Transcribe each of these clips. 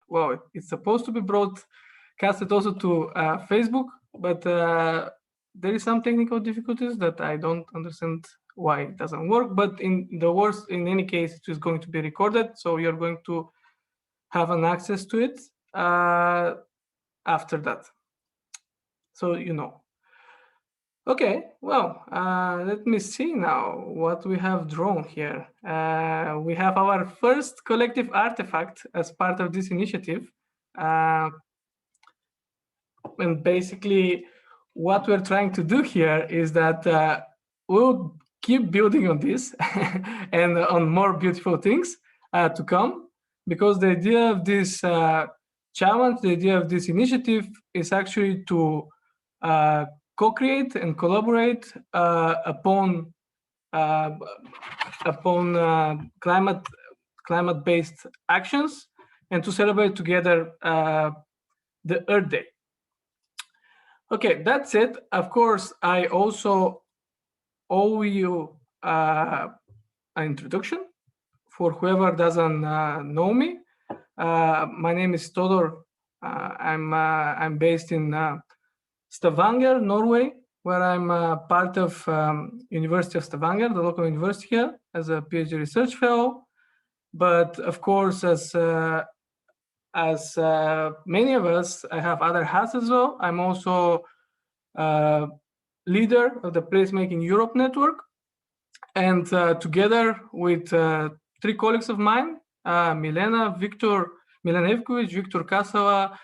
well, it's supposed to be broadcasted also to Facebook, but there is some technical difficulties that I don't understand why it doesn't work. But in any case, it is going to be recorded, so you're going to have an access to it after that. So you know. Okay, well, let me see now what we have drawn here. We have our first collective artifact as part of this initiative. And basically, what we're trying to do here is that we'll keep building on this and on more beautiful things to come, because the idea of this challenge, the idea of this initiative is actually to co-create and collaborate upon climate-based actions, and to celebrate together the Earth Day. Okay, that's it. Of course, I also owe you an introduction for whoever doesn't know me. My name is Todor. I'm based in Stavanger, Norway, where I'm part of University of Stavanger, the local university here, as a PhD research fellow. But of course, as many of us, I have other hats as well. I'm also leader of the Placemaking Europe network, and together with 3 colleagues of mine, Milena Ivkovic, Victor Kasava,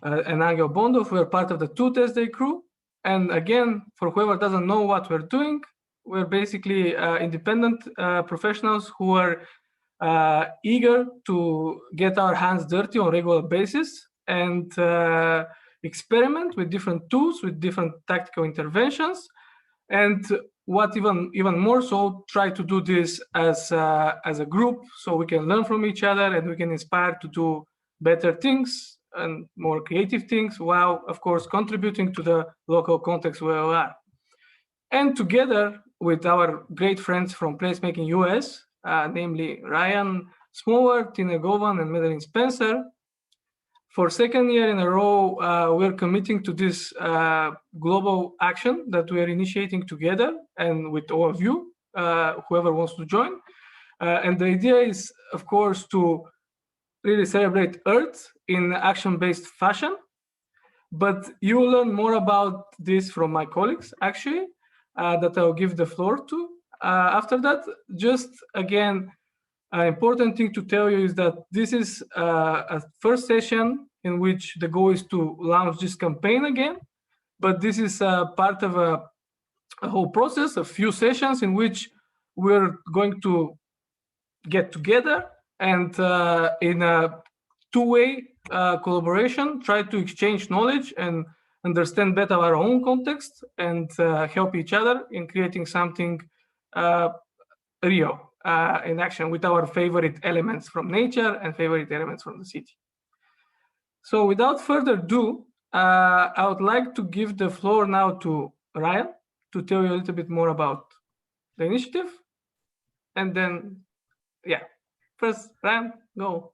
and Angel Bondov, we're part of the Tooltesting crew. And again, for whoever doesn't know what we're doing, we're basically independent professionals who are eager to get our hands dirty on a regular basis and experiment with different tools, with different tactical interventions, and what even more so, try to do this as a group, so we can learn from each other and we can inspire to do better things and more creative things, while of course contributing to the local context where we are. And together with our great friends from PlacemakingUS, namely Ryan Smolar, Tina Govan, and Madeleine Spencer, for 2nd year in a row, we're committing to this global action that we're initiating together and with all of you, whoever wants to join. And the idea is, of course, to really celebrate Earth in action-based fashion. But you will learn more about this from my colleagues, actually, that I'll give the floor to. After that, just again, an important thing to tell you is that this is a first session in which the goal is to launch this campaign again. But this is part of a whole process, a few sessions in which we're going to get together and in a two-way collaboration, try to exchange knowledge and understand better our own context and help each other in creating something real in action with our favorite elements from nature and favorite elements from the city. So without further ado, I would like to give the floor now to Ryan to tell you a little bit more about the initiative. And then, yeah, first, Ryan, go.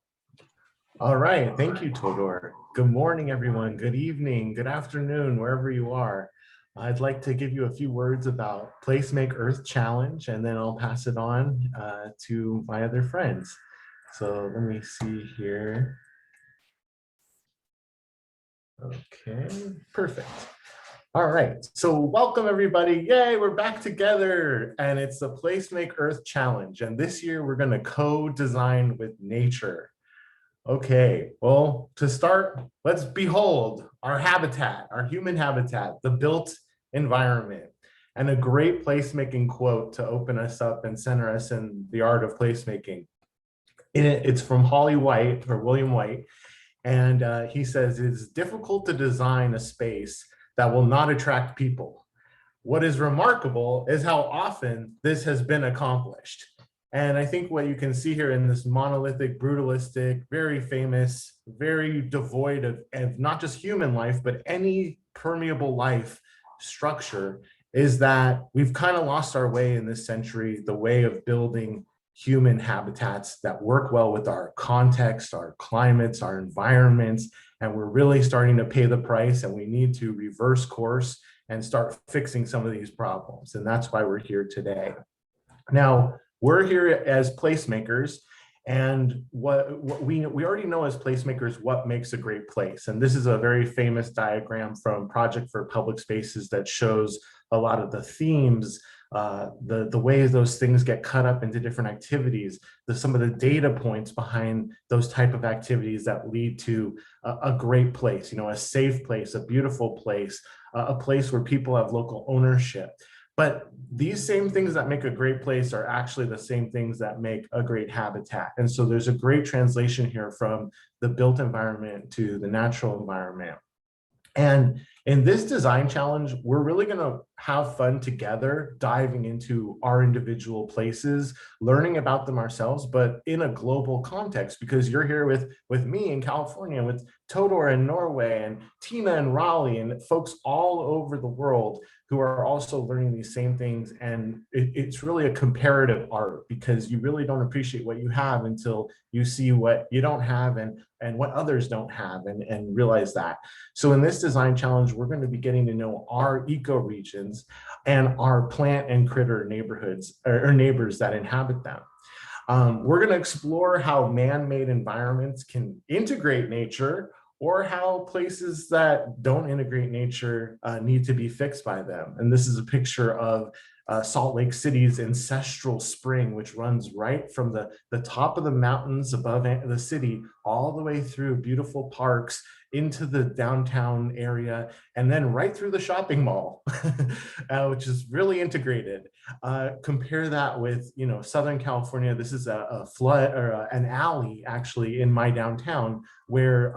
All right, thank you, Todor. Good morning, everyone. Good evening, good afternoon, wherever you are. I'd like to give you a few words about Placemake Earth Challenge, and then I'll pass it on to my other friends. So let me see here. Okay, perfect. All right, so welcome everybody. Yay, we're back together. And it's the Placemake Earth Challenge. And this year we're gonna co-design with nature. Okay, well, to start, let's behold our habitat, our human habitat, the built environment. And a great placemaking quote to open us up and center us in the art of placemaking. It's from William White. And he says, it's difficult to design a space that will not attract people. What is remarkable is how often this has been accomplished. And I think what you can see here in this monolithic, brutalistic, very famous, very devoid of not just human life, but any permeable life structure, is that we've kind of lost our way in this century, the way of building human habitats that work well with our context, our climates, our environments, and we're really starting to pay the price, and we need to reverse course and start fixing some of these problems. And that's why we're here today. Now, we're here as placemakers, and what we already know as placemakers what makes a great place. And this is a very famous diagram from Project for Public Spaces that shows a lot of the themes, the ways those things get cut up into different activities, some of the data points behind those type of activities that lead to a great place, you know, a safe place, a beautiful place, a place where people have local ownership. But these same things that make a great place are actually the same things that make a great habitat. And so there's a great translation here from the built environment to the natural environment. And in this design challenge, we're really going to have fun together, diving into our individual places, learning about them ourselves, but in a global context, because you're here with me in California, with Todor in Norway, and Tina in Raleigh, and folks all over the world who are also learning these same things. And it's really a comparative art, because you really don't appreciate what you have until you see what you don't have and what others don't have, and realize that. So in this design challenge, we're going to be getting to know our ecoregions and our plant and critter neighborhoods or neighbors that inhabit them. We're going to explore how man-made environments can integrate nature, or how places that don't integrate nature need to be fixed by them. And this is a picture of Salt Lake City's Ancestral Spring, which runs right from the top of the mountains above the city all the way through beautiful parks into the downtown area, and then right through the shopping mall, which is really integrated. Compare that with, you know, Southern California. This is a flood, or an alley actually in my downtown, where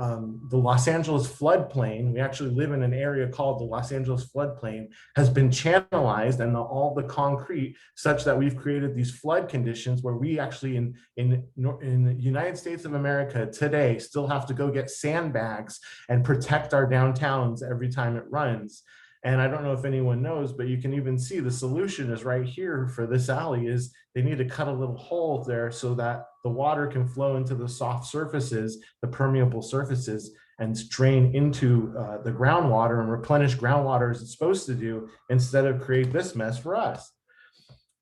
the Los Angeles floodplain, we actually live in an area called the Los Angeles floodplain, has been channelized, and all the concrete, such that we've created these flood conditions where we actually in the United States of America today still have to go get sandbags and protect our downtowns every time it runs. And I don't know if anyone knows, but you can even see the solution is right here for this alley. Is they need to cut a little hole there so that the water can flow into the soft surfaces, the permeable surfaces, and drain into the groundwater and replenish groundwater as it's supposed to do, instead of create this mess for us.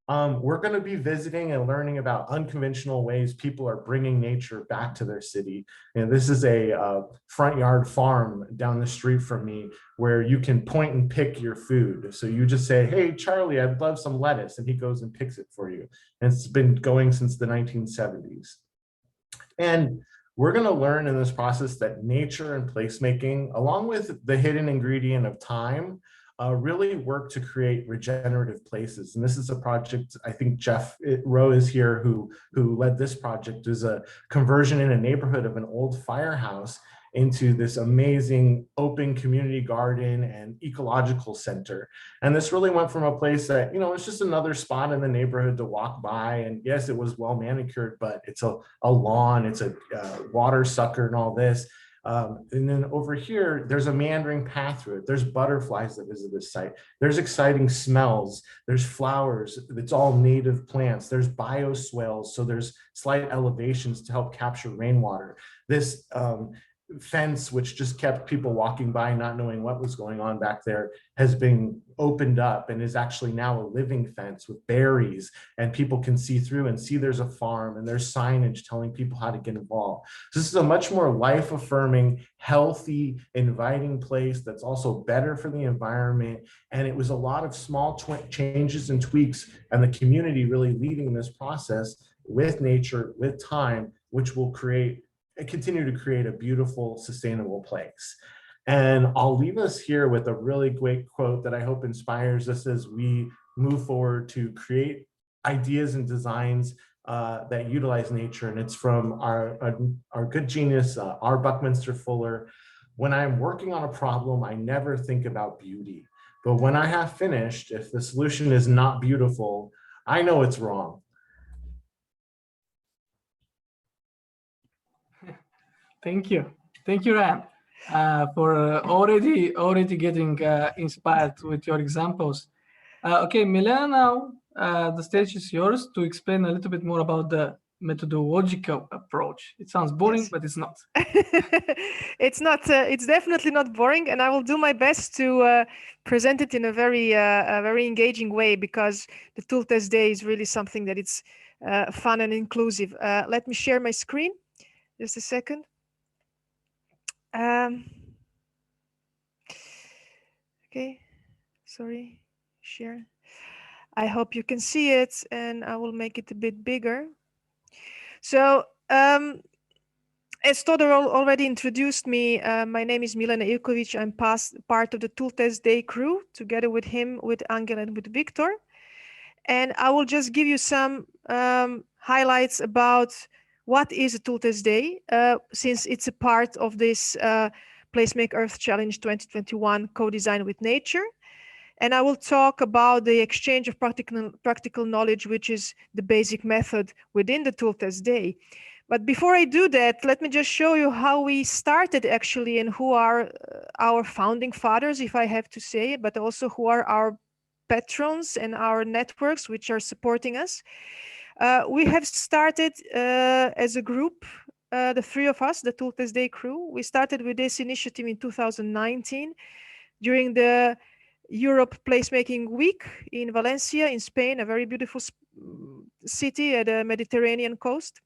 We're going to be visiting and learning about unconventional ways people are bringing nature back to their city. And this is a front yard farm down the street from me, where you can point and pick your food. So you just say, "Hey, Charlie, I'd love some lettuce," and he goes and picks it for you. And it's been going since the 1970s. And we're going to learn in this process that nature and placemaking, along with the hidden ingredient of time, really work to create regenerative places. And this is a project, I think Jeff Rowe is here, who led this project. Is a conversion in a neighborhood of an old firehouse into this amazing open community garden and ecological center. And this really went from a place that, you know, it's just another spot in the neighborhood to walk by. And yes, it was well manicured, but it's a lawn, it's a water sucker and all this. And then over here, there's a meandering path through it. There's butterflies that visit this site. There's exciting smells. There's flowers. It's all native plants. There's bioswales. So there's slight elevations to help capture rainwater. This fence, which just kept people walking by not knowing what was going on back there, has been opened up and is actually now a living fence with berries, and people can see through and see there's a farm, and there's signage telling people how to get involved. So this is a much more life-affirming, healthy, inviting place that's also better for the environment. And it was a lot of small changes and tweaks, and the community really leading this process with nature, with time, which will continue to create a beautiful, sustainable place. And I'll leave us here with a really great quote that I hope inspires us as we move forward to create ideas and designs that utilize nature. And it's from our good genius, R. Buckminster Fuller. "When I'm working on a problem, I never think about beauty. But when I have finished, if the solution is not beautiful, I know it's wrong." Thank you, Ryan, for already getting inspired with your examples. Okay, Milena now the stage is yours to explain a little bit more about the methodological approach. It sounds boring, Yes. but it's not. It's not. It's definitely not boring, and I will do my best to present it in a very engaging way, because the tool test day is really something that it's fun and inclusive. Let me share my screen. Just a second. Okay. Sorry. Share. I hope you can see it, and I will make it a bit bigger. So, as Todor already introduced me, my name is Milena Ivkovic. I'm part of the Tool Test Day crew, together with him, with Angel, and with Victor. And I will just give you some highlights about what is a Tool Test Day, since it's a part of this Placemake Earth Challenge 2021 co-design with nature. And I will talk about the exchange of practical knowledge, which is the basic method within the Tool Test Day. But before I do that, let me just show you how we started actually, and who are our founding fathers, if I have to say, but also who are our patrons and our networks which are supporting us. We have started as a group, the three of us, the Tool Test Day crew. We started with this initiative in 2019 during the Europe Placemaking Week in Valencia in Spain, a very beautiful city at the Mediterranean coast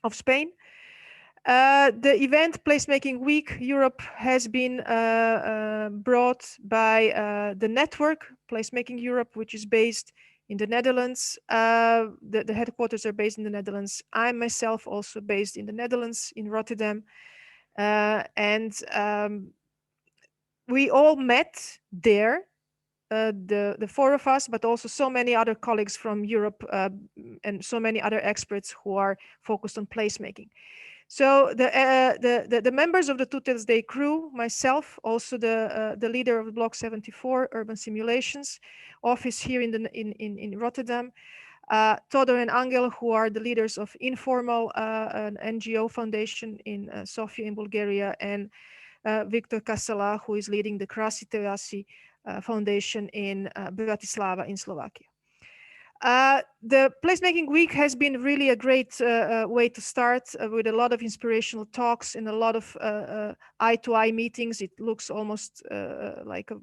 of Spain. The event Placemaking Week Europe has been brought by the network Placemaking Europe, which is based in the Netherlands. The headquarters are based in the Netherlands. I myself also based in the Netherlands, in Rotterdam. We all met there, the four of us, but also so many other colleagues from Europe and so many other experts who are focused on placemaking. So the members of the Tool Test Day crew, myself, also the leader of Block 74 Urban Simulations office here in Rotterdam, Todor and Angel, who are the leaders of Informal, an NGO foundation in Sofia in Bulgaria, and Victor Kasala, who is leading the Krasiteasi Foundation in Bratislava in Slovakia. The Placemaking Week has been really a great way to start with a lot of inspirational talks and a lot of eye-to-eye meetings. It looks almost like a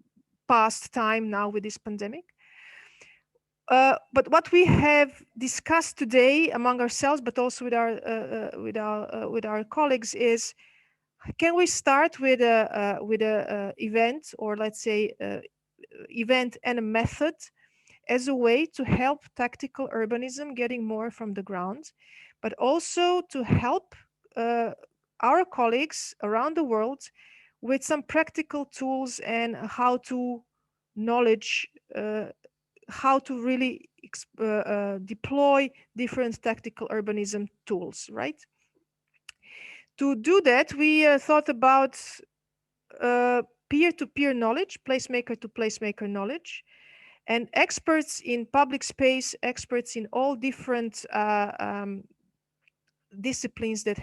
past time now with this pandemic. But what we have discussed today among ourselves, but also with our colleagues, is can we start with a event, or let's say event and a method, as a way to help tactical urbanism getting more from the ground, but also to help our colleagues around the world with some practical tools and how to knowledge, how to really deploy different tactical urbanism tools, right? To do that, we thought about peer-to-peer knowledge, placemaker to placemaker knowledge, and experts in public space, experts in all different disciplines that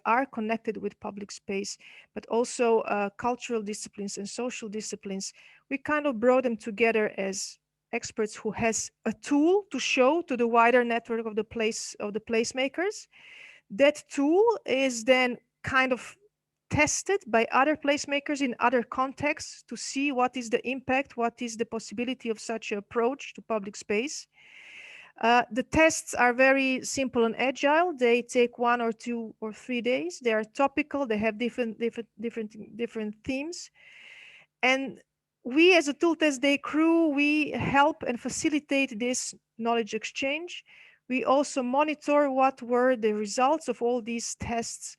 are connected with public space, but also cultural disciplines and social disciplines. We kind of brought them together as experts who has a tool to show to the wider network of the placemakers. That tool is then kind of tested by other placemakers in other contexts to see what is the impact, what is the possibility of such an approach to public space. The tests are very simple and agile. They take 1 or 2 or 3 days. They are topical. They have different themes. And we, as a Tool Test Day crew, we help and facilitate this knowledge exchange. We also monitor what were the results of all these tests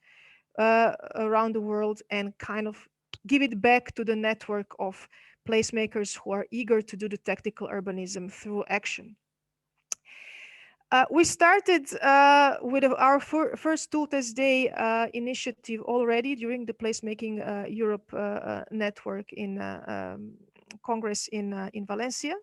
around the world, and kind of give it back to the network of placemakers who are eager to do the tactical urbanism through action. We started with our first Tool Test Day initiative already during the Placemaking Europe network in Congress in Valencia.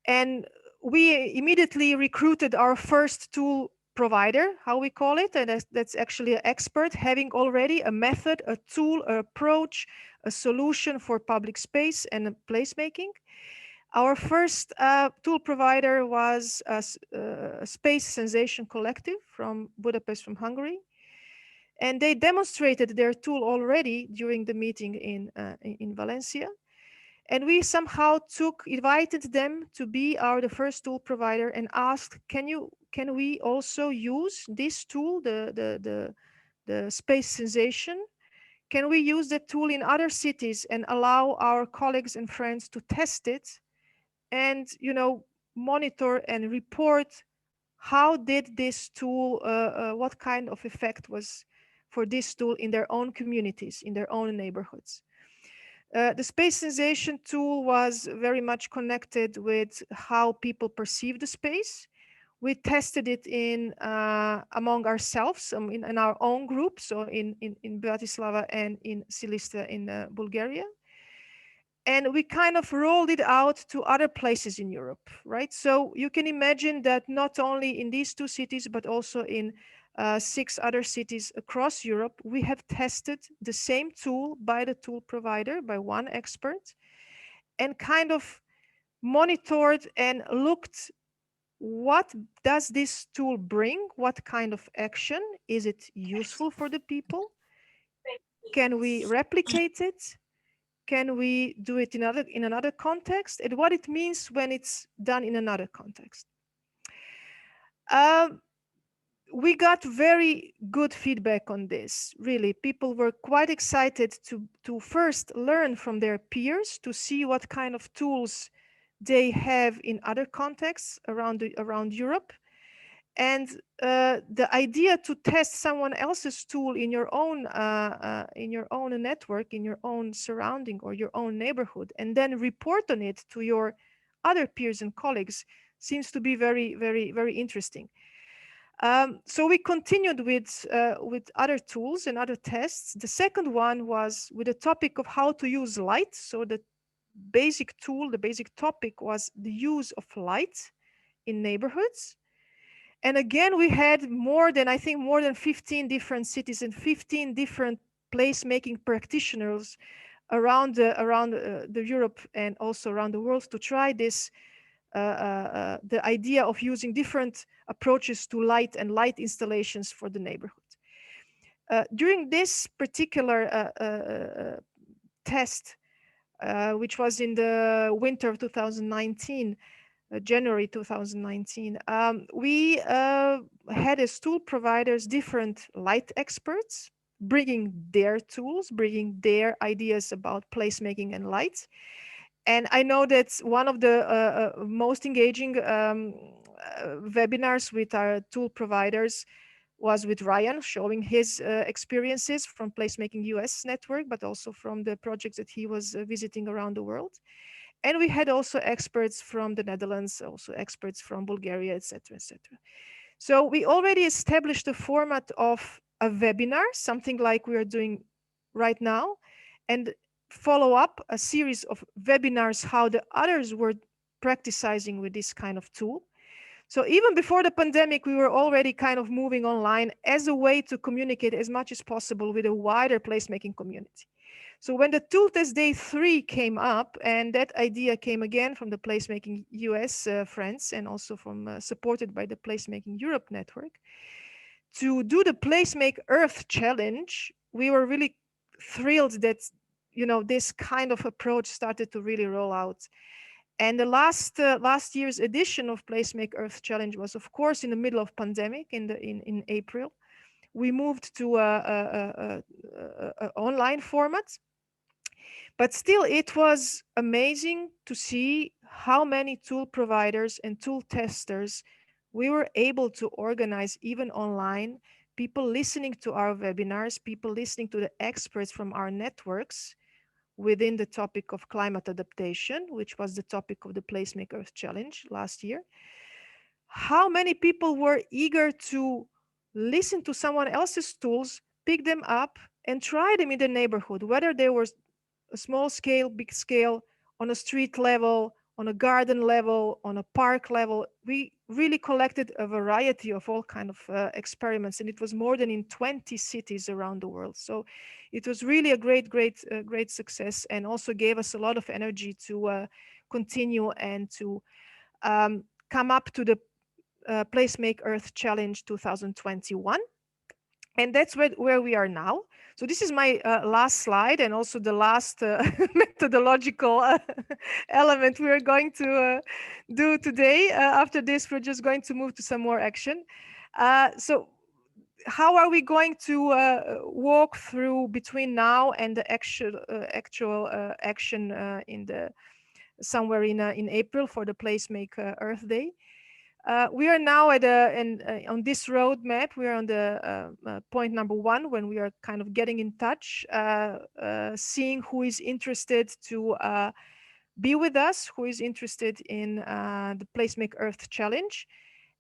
And we immediately recruited our first tool provider, how we call it, and that's actually an expert having already a method, a tool, an approach, a solution for public space and placemaking. Our first tool provider was a Space Sensation Collective from Budapest, from Hungary. And they demonstrated their tool already during the meeting in Valencia. And we somehow invited them to be the first tool provider and asked, can we also use this tool, the Space Sensation? Can we use the tool in other cities and allow our colleagues and friends to test it and, monitor and report how did this tool, what kind of effect was for this tool in their own communities, in their own neighborhoods. The Space Sensation tool was very much connected with how people perceive the space. We tested it among ourselves, in our own group, so in Bratislava and in Silistra in Bulgaria. And we kind of rolled it out to other places in Europe, right? So you can imagine that not only in these 2 cities, but also in 6 other cities across Europe, we have tested the same tool by the tool provider, by one expert, and kind of monitored and looked, what does this tool bring? What kind of action? Is it useful for the people? Can we replicate it? Can we do it in another context? And what it means when it's done in another context. We got very good feedback on this. Really, people were quite excited to first learn from their peers, to see what kind of tools they have in other contexts around Europe. And the idea to test someone else's tool in your own network, in your own surrounding or your own neighborhood, and then report on it to your other peers and colleagues seems to be very, very, very interesting. So we continued with other tools and other tests. The second one was with the topic of how to use light. So the basic tool, the basic topic was the use of light in neighborhoods. And again, we had more than 15 different cities and 15 different placemaking practitioners around the Europe and also around the world to try this, the idea of using different approaches to light and light installations for the neighborhood. During this particular test, which was in the winter of 2019, January 2019, we had as tool providers different light experts bringing their tools, bringing their ideas about placemaking and light. And I know that one of the most engaging webinars with our tool providers was with Ryan, showing his experiences from PlacemakingUS network, but also from the projects that he was visiting around the world. And we had also experts from the Netherlands, also experts from Bulgaria, etc., etc. So we already established a format of a webinar, something like we are doing right now, and follow up a series of webinars, how the others were practicing with this kind of tool. So even before the pandemic, we were already kind of moving online as a way to communicate as much as possible with a wider placemaking community. So when the Tooltest Day 3 came up, and that idea came again from the PlacemakingUS friends and also from supported by the Placemaking Europe network, to do the Placemake Earth challenge, we were really thrilled that this kind of approach started to really roll out. And the last year's edition of Placemake Earth challenge was, of course, in the middle of pandemic in April. We moved to a online format. But still, it was amazing to see how many tool providers and tool testers we were able to organize even online, people listening to our webinars, people listening to the experts from our networks within the topic of climate adaptation, which was the topic of the Placemake Earth Challenge last year. How many people were eager to listen to someone else's tools, pick them up and try them in the neighborhood, whether they were a small scale, big scale, on a street level, on a garden level, on a park level. We really collected a variety of all kinds of experiments, and it was more than in 20 cities around the world. So it was really a great success, and also gave us a lot of energy to continue and to come up to the Placemake Earth Challenge 2021. And that's where we are now. So this is my last slide, and also the last methodological element we are going to do today. After this, we're just going to move to some more action. So how are we going to walk through between now and the actual action in the somewhere in April for the Placemake Earth Day? We are now at on this roadmap. We are on the point number 1, when we are kind of getting in touch, seeing who is interested to be with us, who is interested in the Placemake Earth Challenge.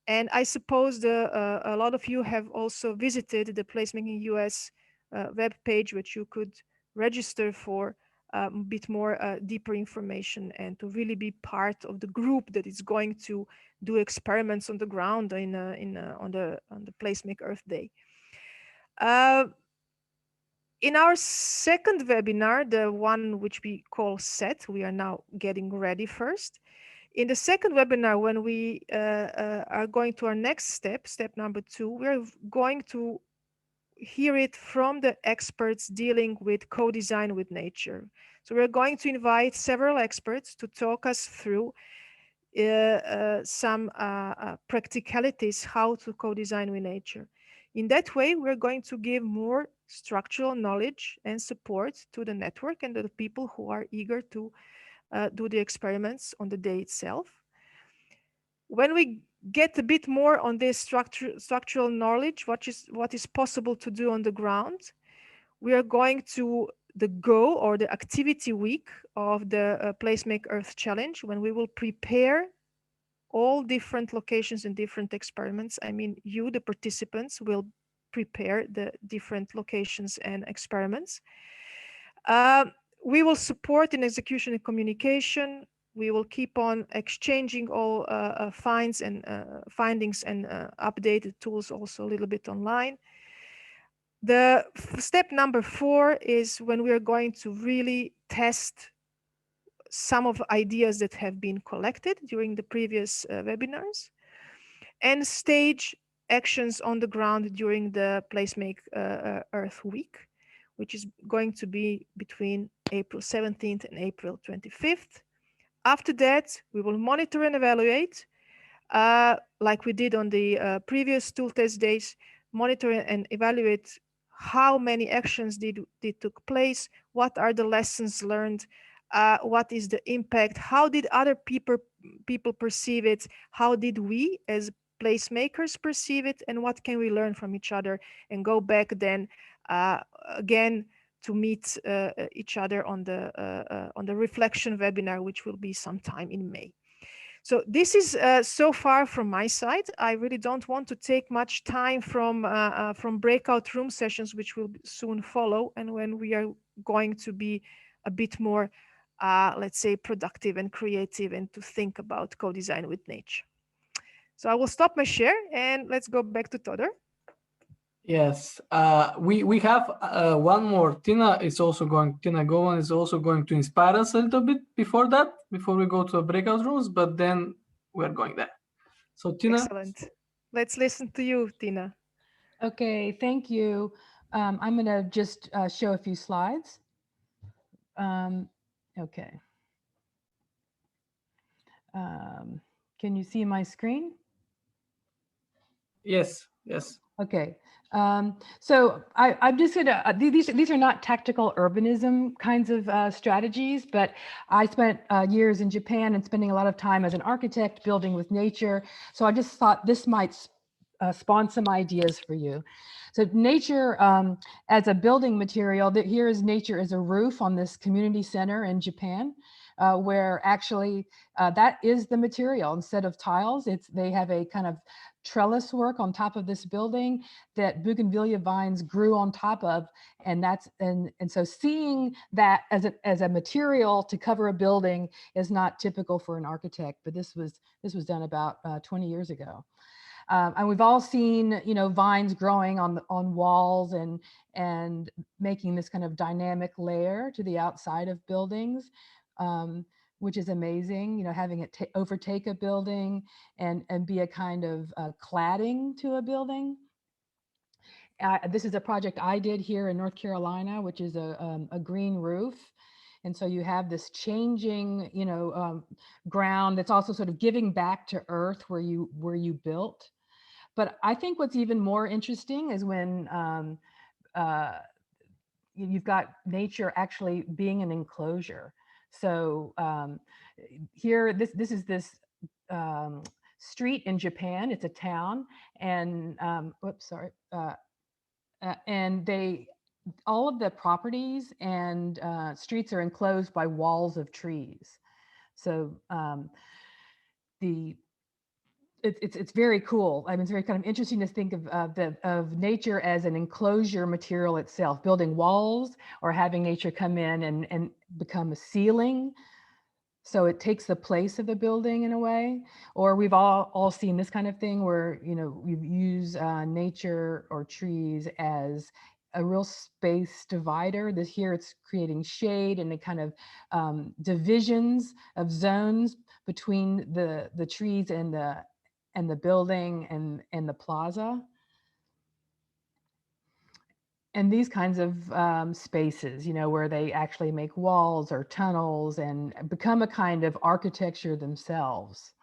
And I suppose a lot of you have also visited the PlacemakingUS web page, which you could register for a bit more deeper information and to really be part of the group that is going to do experiments on the ground on the Placemake Earth Day. In our second webinar, the one which we call SET, we are now getting ready first. In the second webinar, when we are going to our next step, step number 2, we're going to hear it from the experts dealing with co-design with nature. So we're going to invite several experts to talk us through some practicalities, how to co-design with nature. In that way, we're going to give more structural knowledge and support to the network and to the people who are eager to do the experiments on the day itself. When we get a bit more on this structural knowledge, what is possible to do on the ground, we are going to the go, or the activity week of the Placemake Earth Challenge, when we will prepare all different locations and different experiments. I mean, you, the participants, will prepare the different locations and experiments. We will support in execution and communication. We will keep on exchanging all findings and updated tools also a little bit online. The step number 4 is when we are going to really test some of ideas that have been collected during the previous webinars, and stage actions on the ground during the Placemake Earth Week, which is going to be between April 17th and April 25th. After that, we will monitor and evaluate, like we did on the previous tool test days, monitor and evaluate how many actions did took place, what are the lessons learned, what is the impact, how did other people perceive it, how did we as placemakers perceive it, and what can we learn from each other, and go back then again to meet each other on the reflection webinar, which will be sometime in May. So this is so far from my side. I really don't want to take much time from breakout room sessions, which will soon follow, and when we are going to be a bit more, let's say, productive and creative, and to think about co-design with nature. So I will stop my share, and let's go back to Todor. Yes, we have one more. Tina Govan is also going to inspire us a little bit before we go to the breakout rooms, but then we're going there. So Tina. Excellent. Let's listen to you, Tina. Okay, thank you. I'm going to just show a few slides. Okay. Can you see my screen? Yes. Okay. So I'm just going to, these are not tactical urbanism kinds of strategies, but I spent years in Japan and spending a lot of time as an architect building with nature. So I just thought this might spawn some ideas for you. So nature as a building material, here is nature as a roof on this community center in Japan, where actually that is the material. Instead of tiles, they have a kind of trellis work on top of this building that bougainvillea vines grew on top of, and so seeing that as a material to cover a building is not typical for an architect, but this was done about 20 years ago. And we've all seen, vines growing on walls and making this kind of dynamic layer to the outside of buildings. which is amazing, you know, having it overtake a building and be a kind of cladding to a building. This is a project I did here in North Carolina, which is a green roof. And so you have this changing, you know, ground that's also sort of giving back to earth where you built. But I think what's even more interesting is when you've got nature actually being an enclosure. So here, this is this street in Japan. It's a town, and whoops, sorry. And all of the properties and streets are enclosed by walls of trees. So it's very cool. I mean, it's very kind of interesting to think of nature as an enclosure material itself, building walls or having nature come in and become a ceiling. So it takes the place of the building in a way. Or we've all seen this kind of thing where, you know, we use nature or trees as a real space divider. This here, it's creating shade and the kind of divisions of zones between the trees and the building and the plaza. And these kinds of spaces, you know, where they actually make walls or tunnels and become a kind of architecture themselves.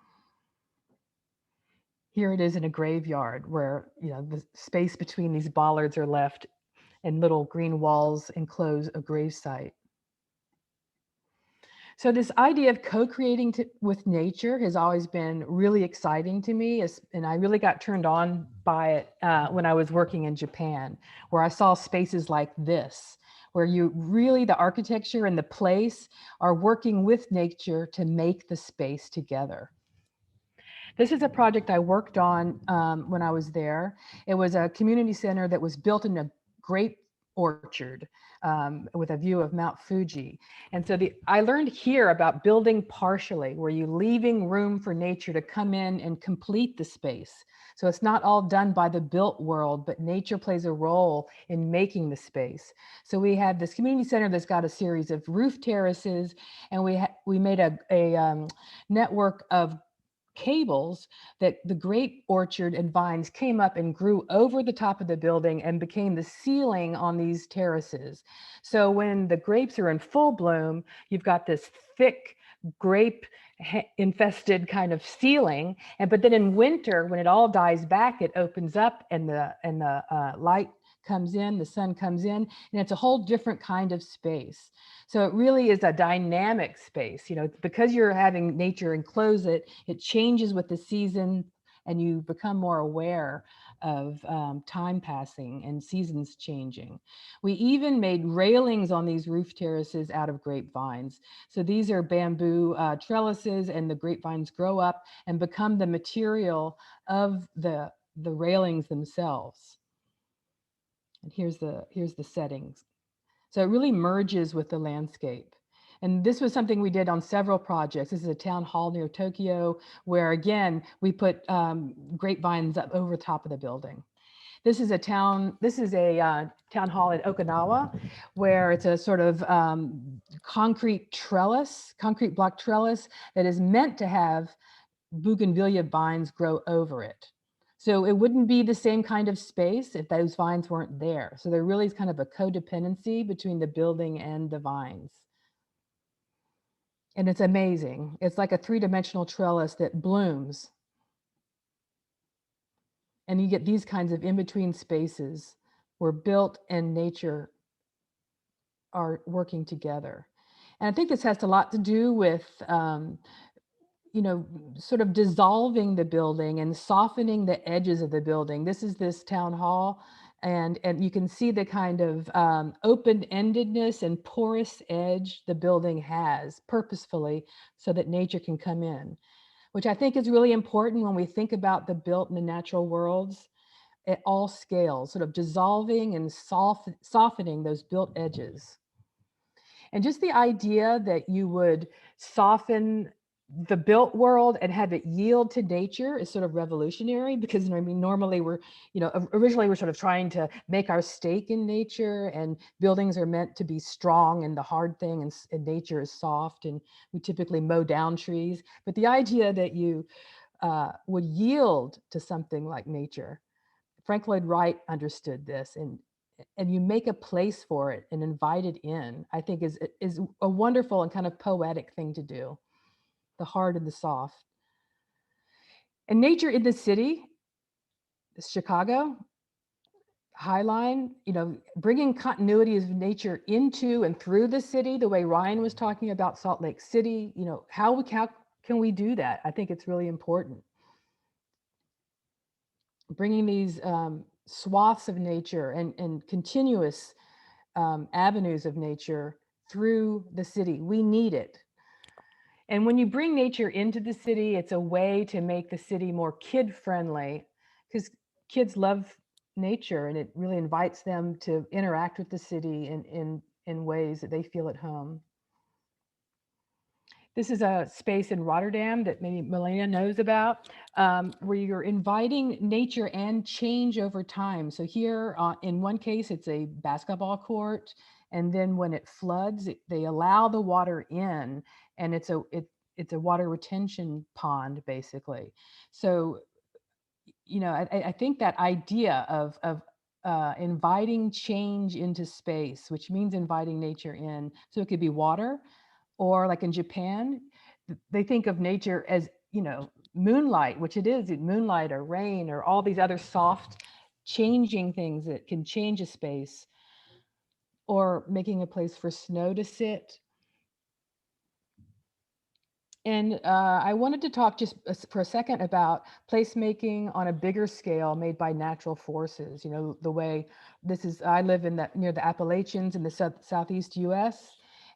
Here it is in a graveyard where, you know, the space between these bollards are left and little green walls enclose a gravesite. So this idea of co-creating with nature has always been really exciting to me, and I really got turned on by it when I was working in Japan, where I saw spaces like this, where you really, the architecture and the place are working with nature to make the space together. This is a project I worked on when I was there. It was a community center that was built in a grape orchard with a view of Mount Fuji. And so I learned here about building partially, where you're leaving room for nature to come in and complete the space. So it's not all done by the built world, but nature plays a role in making the space. So we have this community center that's got a series of roof terraces, and we made a network of cables that the grape orchard and vines came up and grew over the top of the building and became the ceiling on these terraces. So when the grapes are in full bloom, you've got this thick grape infested kind of ceiling, but then in winter, when it all dies back, it opens up and the light comes in, the sun comes in, and it's a whole different kind of space. So it really is a dynamic space, you know, because you're having nature enclose it, it changes with the season and you become more aware of time passing and seasons changing. We even made railings on these roof terraces out of grapevines. So these are bamboo trellises, and the grapevines grow up and become the material of the railings themselves. And here's the settings. So it really merges with the landscape. And this was something we did on several projects. This is a town hall near Tokyo, where again, we put grapevines up over top of the building. This is a town hall at Okinawa, where it's a sort of concrete block trellis that is meant to have bougainvillea vines grow over it. So it wouldn't be the same kind of space if those vines weren't there. So there really is kind of a codependency between the building and the vines. And it's amazing. It's like a three-dimensional trellis that blooms. And you get these kinds of in-between spaces where built and nature are working together. And I think this has a lot to do with you know, sort of dissolving the building and softening the edges of the building. This is this town hall, and you can see the kind of open-endedness and porous edge the building has purposefully so that nature can come in, which I think is really important when we think about the built and the natural worlds at all scales, sort of dissolving and softening those built edges. And just the idea that you would soften the built world and have it yield to nature is sort of revolutionary, because I mean, normally we're, originally we're sort of trying to make our stake in nature, and buildings are meant to be strong and the hard thing, and nature is soft, and we typically mow down trees. But the idea that you would yield to something like nature, Frank Lloyd Wright understood this, and you make a place for it and invite it in, I think is a wonderful and kind of poetic thing to do. The hard and the soft. And nature in the city, Chicago, Highline, bringing continuity of nature into and through the city, the way Ryan was talking about Salt Lake City, how can we do that? I think it's really important. Bringing these swaths of nature and continuous avenues of nature through the city. We need it. And when you bring nature into the city, it's a way to make the city more kid-friendly, because kids love nature, and it really invites them to interact with the city in ways that they feel at home. This is a space in Rotterdam that maybe Milena knows about, where you're inviting nature and change over time. So here, in one case, it's a basketball court, and then when it floods, they allow the water in, and it's a water retention pond, basically. So, I think that idea of inviting change into space, which means inviting nature in, so it could be water, or like in Japan, they think of nature as, moonlight, which it is, moonlight or rain or all these other soft changing things that can change a space, or making a place for snow to sit. And I wanted to talk just for a second about placemaking on a bigger scale made by natural forces. The way I live near the Appalachians in the southeast US,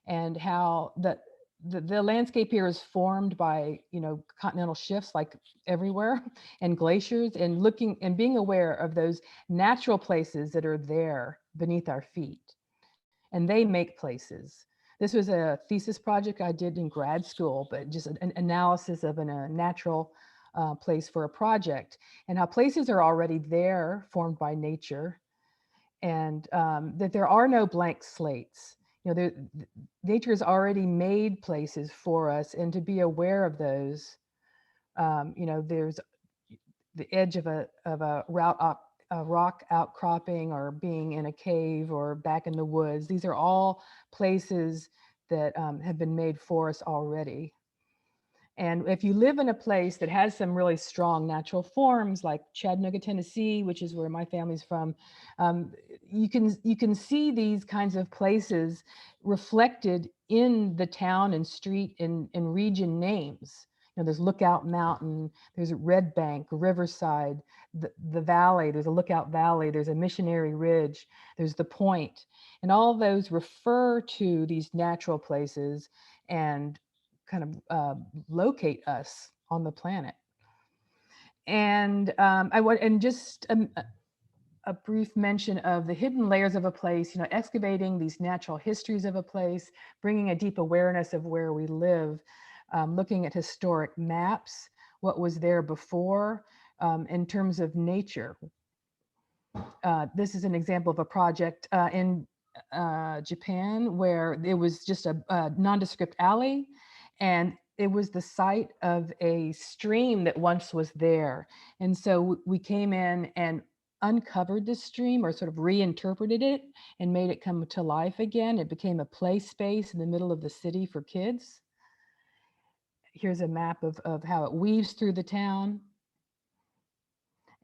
and how the landscape here is formed by, continental shifts like everywhere, and glaciers, and looking and being aware of those natural places that are there beneath our feet. And they make places. This was a thesis project I did in grad school, but just an analysis of a natural place for a project, and how places are already there, formed by nature, and that there are no blank slates. Nature has already made places for us, and to be aware of those. There's the edge of a rock outcropping, or being in a cave, or back in the woods. These are all places that have been made for us already. And if you live in a place that has some really strong natural forms, like Chattanooga, Tennessee, which is where my family's from, you can see these kinds of places reflected in the town and street and region names. There's Lookout Mountain, there's Red Bank, Riverside, the valley, there's a Lookout Valley, there's a Missionary Ridge, there's the Point, and all of those refer to these natural places and kind of locate us on the planet. And just a brief mention of the hidden layers of a place, excavating these natural histories of a place, bringing a deep awareness of where we live, looking at historic maps, what was there before, in terms of nature. This is an example of a project in Japan, where it was just a nondescript alley, and it was the site of a stream that once was there. And so we came in and uncovered the stream, or sort of reinterpreted it and made it come to life again. It became a play space in the middle of the city for kids. Here's a map of how it weaves through the town.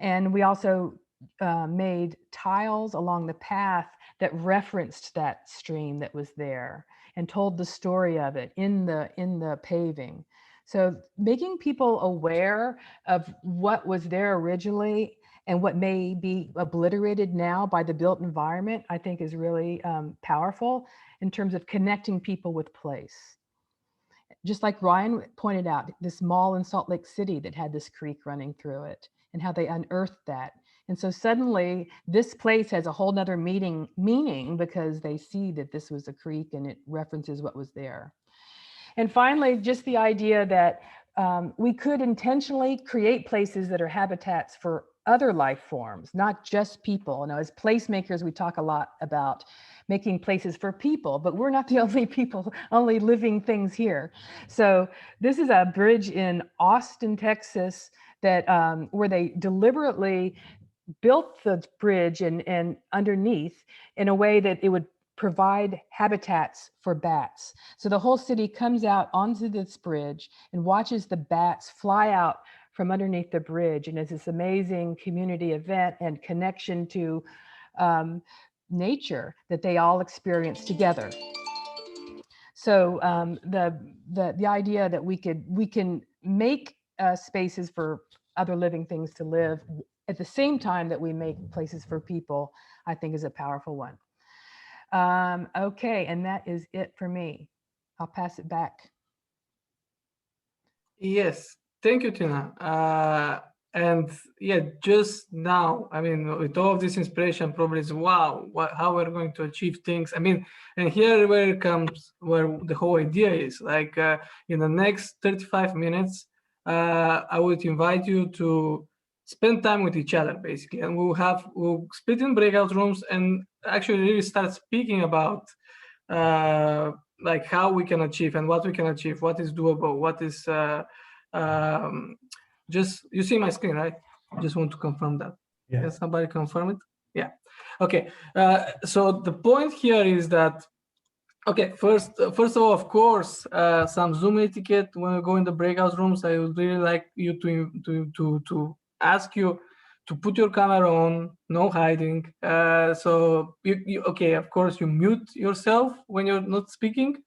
And we also made tiles along the path that referenced that stream that was there, and told the story of it in the paving. So making people aware of what was there originally and what may be obliterated now by the built environment, I think is really powerful in terms of connecting people with place. Just like Ryan pointed out, this mall in Salt Lake City that had this creek running through it, and how they unearthed that. And so suddenly this place has a whole nother meaning, because they see that this was a creek and it references what was there. And finally, just the idea that we could intentionally create places that are habitats for other life forms, not just people. You know, as placemakers, we talk a lot about making places for people, but we're not the only people, only living things here. So this is a bridge in Austin, Texas, that where they deliberately built the bridge and underneath in a way that it would provide habitats for bats. So the whole city comes out onto this bridge and watches the bats fly out from underneath the bridge. And it's this amazing community event and connection to nature that they all experience together. So the idea that we can make spaces for other living things to live at the same time that we make places for people, I think is a powerful one. Okay, and that is it for me. I'll pass it back. Yes, thank you, Tina. And yeah, just now, I mean, with all of this inspiration, probably is wow, how we're going to achieve things. I mean, and here where it comes, where the whole idea is, like in the next 35 minutes, I would invite you to spend time with each other, basically, and we'll split in breakout rooms and actually really start speaking about like how we can achieve and what we can achieve, what is doable, what is just, you see my screen, right? Just want to confirm that. Yeah. Can somebody confirm it? Yeah. Okay. So the point here is that, okay, first of all, of course, some Zoom etiquette. When we go in the breakout rooms, I would really like you to ask you to put your camera on, no hiding. So okay, of course, you mute yourself when you're not speaking,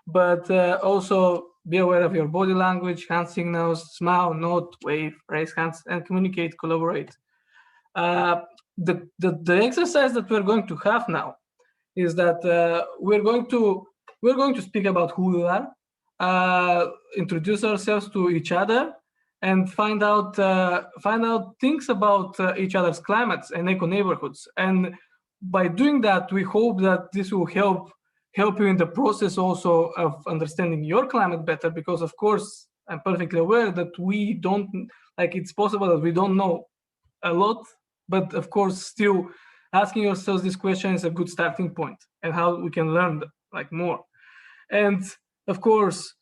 but also be aware of your body language, hand signals, smile, nod, wave, raise hands, and communicate, collaborate. The exercise that we're going to have now is that we're going to speak about who we are, introduce ourselves to each other, and find out things about each other's climates and eco neighborhoods. And by doing that, we hope that this will help you in the process also of understanding your climate better, because of course I'm perfectly aware that we don't, like, it's possible that we don't know a lot, but of course still asking yourselves this question is a good starting point, and how we can learn like more. And of course,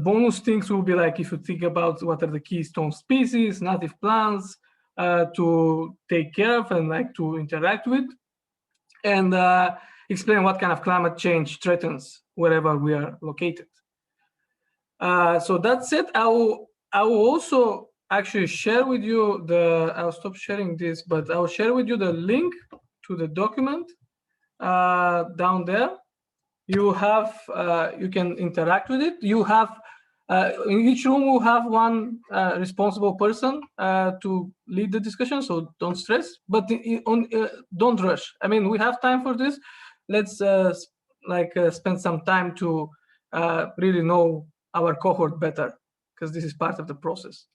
bonus things will be like, if you think about what are the keystone species, native plants to take care of and like to interact with, and explain what kind of climate change threatens wherever we are located. So that's it. I will also actually share with you I'll stop sharing this, but I'll share with you the link to the document down there. You have, you can interact with it. You have, in each room we'll have one responsible person to lead the discussion, so don't stress, but don't rush. I mean, we have time for this. Let's spend some time to really know our cohort better, because this is part of the process.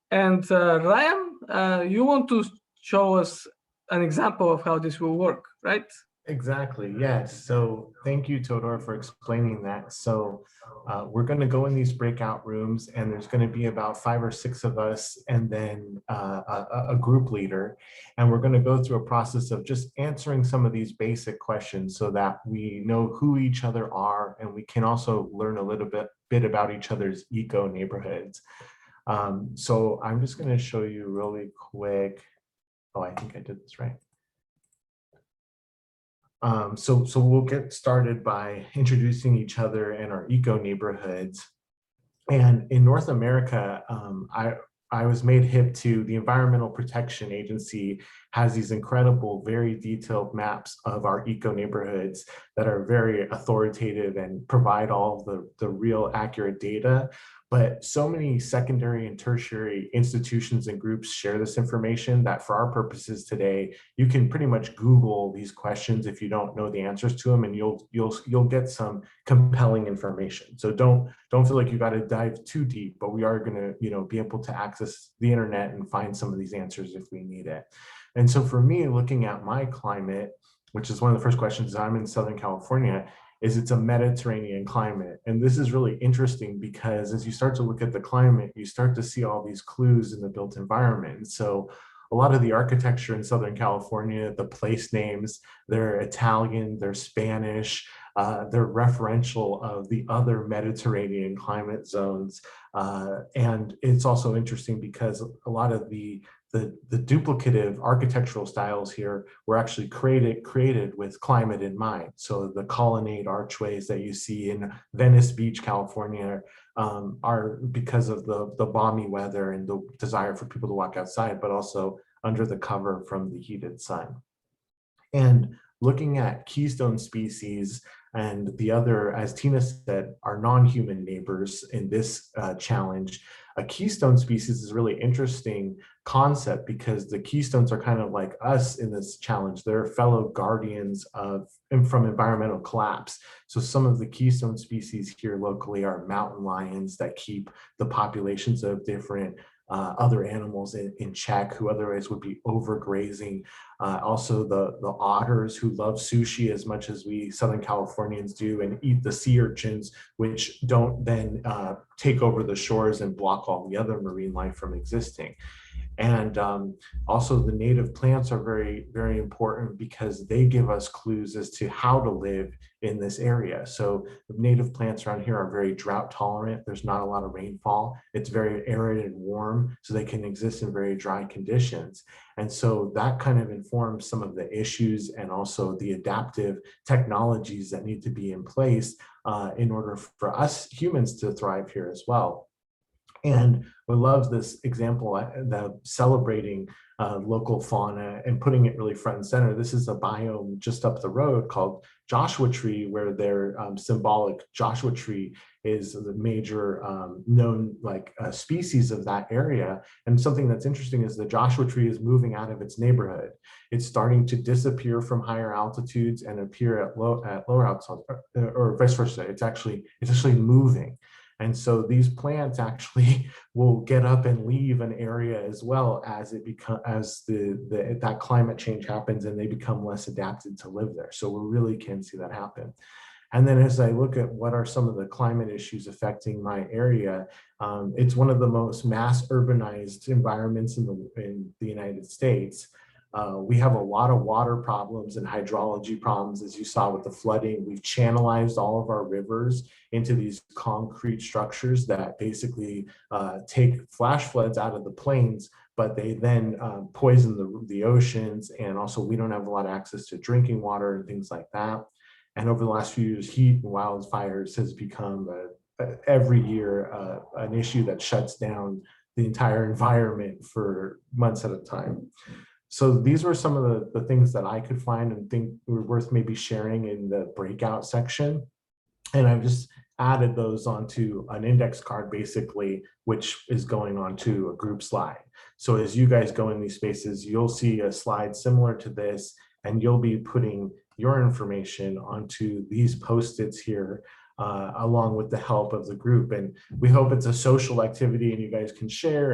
And Ryan, you want to show us an example of how this will work, right? Exactly, yes. So thank you, Todor, for explaining that. So we're going to go in these breakout rooms, and there's going to be about 5 or 6 of us, and then a group leader. And we're going to go through a process of just answering some of these basic questions so that we know who each other are, and we can also learn a little bit about each other's eco neighborhoods. So I'm just going to show you really quick. Oh, I think I did this right. So we'll get started by introducing each other and our eco neighborhoods. And in North America, I was made hip to the Environmental Protection Agency has these incredible, very detailed maps of our eco neighborhoods that are very authoritative and provide all the real accurate data. But so many secondary and tertiary institutions and groups share this information that for our purposes today, you can pretty much Google these questions if you don't know the answers to them, and you'll get some compelling information. So don't feel like you got to dive too deep, but we are going to be able to access the internet and find some of these answers if we need it. And so for me, looking at my climate, which is one of the first questions. I'm in Southern California, is it's a Mediterranean climate. And this is really interesting because as you start to look at the climate, you start to see all these clues in the built environment. And so a lot of the architecture in Southern California, the place names, they're Italian, they're Spanish, they're referential of the other Mediterranean climate zones. And it's also interesting because a lot of the duplicative architectural styles here were actually created with climate in mind. So the colonnade archways that you see in Venice Beach, California, are because of the balmy weather and the desire for people to walk outside, but also under the cover from the heated sun. And looking at keystone species and the other, as Tina said, are non-human neighbors in this challenge, a keystone species is a really interesting concept because the keystones are kind of like us in this challenge. They're fellow guardians from environmental collapse. So some of the keystone species here locally are mountain lions that keep the populations of different other animals in check who otherwise would be overgrazing. Also the otters who love sushi as much as we Southern Californians do and eat the sea urchins, which don't then take over the shores and block all the other marine life from existing. And also the native plants are very, very important because they give us clues as to how to live in this area. So the native plants around here are very drought tolerant. There's not a lot of rainfall. It's very arid and warm, so they can exist in very dry conditions. And so that kind of informs some of the issues and also the adaptive technologies that need to be in place in order for us humans to thrive here as well. And we love this example, the celebrating local fauna and putting it really front and center. This is a biome just up the road called Joshua Tree, where their symbolic Joshua Tree is the major known species of that area. And something that's interesting is the Joshua Tree is moving out of its neighborhood. It's starting to disappear from higher altitudes and appear at lower altitudes, or vice versa. It's actually moving. And so these plants actually will get up and leave an area as well as that climate change happens and they become less adapted to live there. So we really can see that happen. And then as I look at what are some of the climate issues affecting my area, it's one of the most mass urbanized environments in the United States. We have a lot of water problems and hydrology problems, as you saw with the flooding. We've channelized all of our rivers into these concrete structures that basically take flash floods out of the plains, but they then poison the oceans. And also we don't have a lot of access to drinking water and things like that. And over the last few years, heat and wildfires has become every year an issue that shuts down the entire environment for months at a time. So these were some of the things that I could find and think were worth maybe sharing in the breakout section. And I've just added those onto an index card, basically, which is going onto a group slide. So as you guys go in these spaces, you'll see a slide similar to this, and you'll be putting your information onto these Post-its here, along with the help of the group. And we hope it's a social activity and you guys can share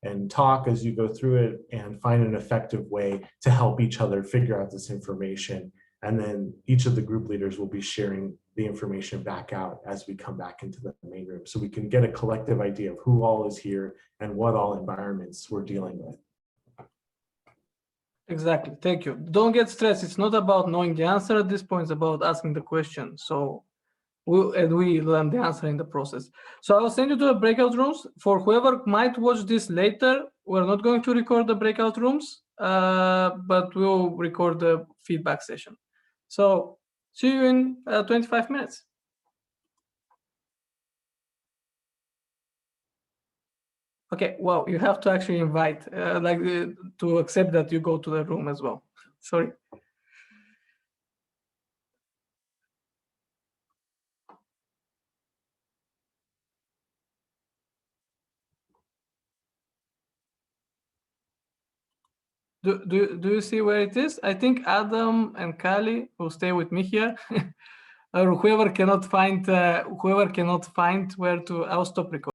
and talk as you go through it and find an effective way to help each other figure out this information. And then each of the group leaders will be sharing the information back out as we come back into the main room, so we can get a collective idea of who all is here and what all environments we're dealing with. Exactly. Thank you. Don't get stressed. It's not about knowing the answer at this point. It's about asking the question. So we learn the answer in the process. So I'll send you to the breakout rooms. For whoever might watch this later, we're not going to record the breakout rooms, but we'll record the feedback session. So see you in 25 minutes. Okay, well, you have to actually invite, to accept that you go to the room as well. Sorry. Do you see where it is? I think Adam and Kali will stay with me here. Or whoever cannot find where to, I'll stop recording.